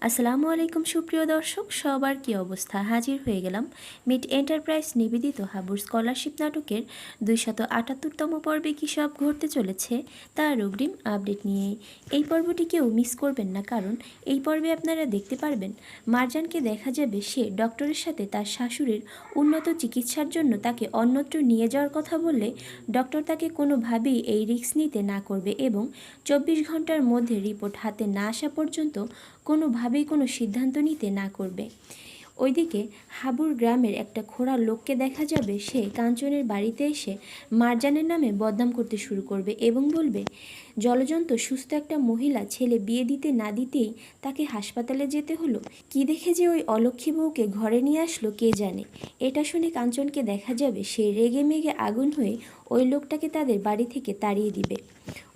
আসসালামু আলাইকুম সুপ্রিয় দর্শক, সবার কি অবস্থা? হাজির হয়ে গেলাম মিট এন্টারপ্রাইজ নিবেদিত হাবুর স্কলারশিপ নাটকের 278তম পর্বে কী সব ঘটতে চলেছে তার অগ্রিম আপডেট নিয়ে। এই পর্বটি কেউ মিস করবেন না, কারণ এই পর্বে আপনারা দেখতে পারবেন মারজানকে দেখা যাবে সে ডক্টরের সাথে তার শাশুড়ির উন্নত চিকিৎসার জন্য তাকে অন্যত্র নিয়ে যাওয়ার কথা বললে ডক্টর তাকে কোনোভাবেই এই রিস্ক নিতে না করবে এবং 24 ঘন্টার মধ্যে রিপোর্ট হাতে না আসা পর্যন্ত কোনোভাবেই কোনো সিদ্ধান্ত নিতে না করবে। ওইদিকে হাবুর গ্রামের একটা খোড়া লোককে দেখা যাবে সে কাঞ্চনের বাড়িতে এসে মারজানের নামে বদনাম করতে শুরু করবে এবং বলবে জলজন্ত সুস্থ একটা মহিলা ছেলে বিয়ে দিতে না দিতেই তাকে হাসপাতালে যেতে হলো। কি দেখে যে ওই অলক্ষী বউকে ঘরে নিয়ে আসলো কে জানে। এটা শুনে কাঞ্চনকে দেখা যাবে সে রেগে মেগে আগুন হয়ে ওই লোকটাকে তাদের বাড়ি থেকে তাড়িয়ে দিবে।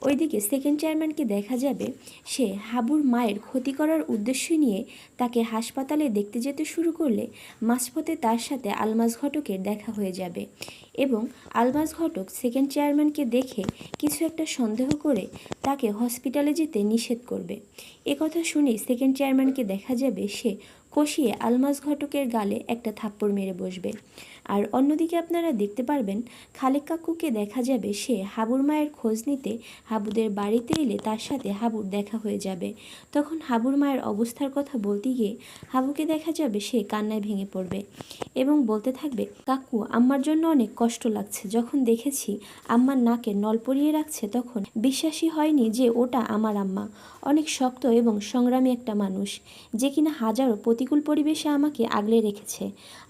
ওইদিকে সেকেন্ড চেয়ারম্যানকে দেখা যাবে সে হাবুর মায়ের ক্ষতি করার উদ্দেশ্য নিয়ে তাকে হাসপাতালে দেখতে যেতে শুরু করলে মাঝপথে তার সাথে আলমাজ ঘটকের দেখা হয়ে যাবে এবং আলমাজ ঘটক সেকেন্ড চেয়ারম্যানকে দেখে কিছু একটা সন্দেহ করে তাকে হসপিটালে যেতে নিষেধ করবে। একথা শুনে সেকেন্ড চেয়ারম্যানকে দেখা যাবে সে কষিয়ে আলমাজ ঘটকের গালে একটা থাপ্পড় মেরে বসবে। আর অন্যদিকে আপনারা দেখতে পারবেন খালেক কাকুকে দেখা যাবে সে হাবুর মায়ের খোঁজ নিতে হাবুদের বাড়িতে এলে তার সাথে হাবুর দেখা হয়ে যাবে। তখন হাবুর মায়ের অবস্থার কথা বলতে গিয়ে হাবুকে দেখা যাবে সে কান্নায় ভেঙে পড়বে এবং বলতে থাকবে, কাকু আম্মার জন্য অনেক কষ্ট লাগছে। যখন দেখেছি আম্মার নাকে নল পরিয়ে রাখছে তখন বিশ্বাসই হয়নি যে ওটা আমার আম্মা। অনেক শক্ত এবং সংগ্রামী একটা মানুষ, যে কিনা হাজারো প্রতিকূল পরিবেশে আমাকে আগলে রেখেছে,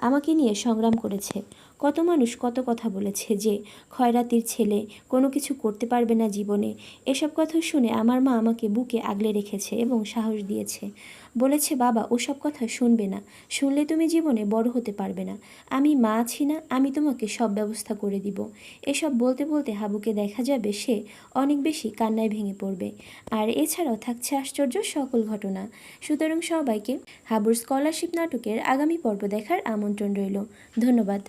আমাকে নিয়ে সংগ্রাম করেছে। কত মানুষ কত কথা বলেছে যে খয়রাতির ছেলে কোনো কিছু করতে পারবে না জীবনে। এসব কথা শুনে আমার মা আমাকে বুকে আগলে রেখেছে এবং সাহস দিয়েছে, বলেছে বাবা ওসব কথা শুনবে না, শুনলে তুমি জীবনে বড় হতে পারবে না। আমি মা আছি না, আমি তোমাকে সব ব্যবস্থা করে দিব। এসব বলতে বলতে হাবুকে দেখা যাবে সে অনেক বেশি কান্নায় ভেঙে পড়বে। আর এছাড়াও থাকছে আশ্চর্য সকল ঘটনা। সুতরাং সবাইকে হাবুর স্কলারশিপ নাটকের আগামী পর্ব দেখার আমন্ত্রণ রইল। ধন্যবাদ।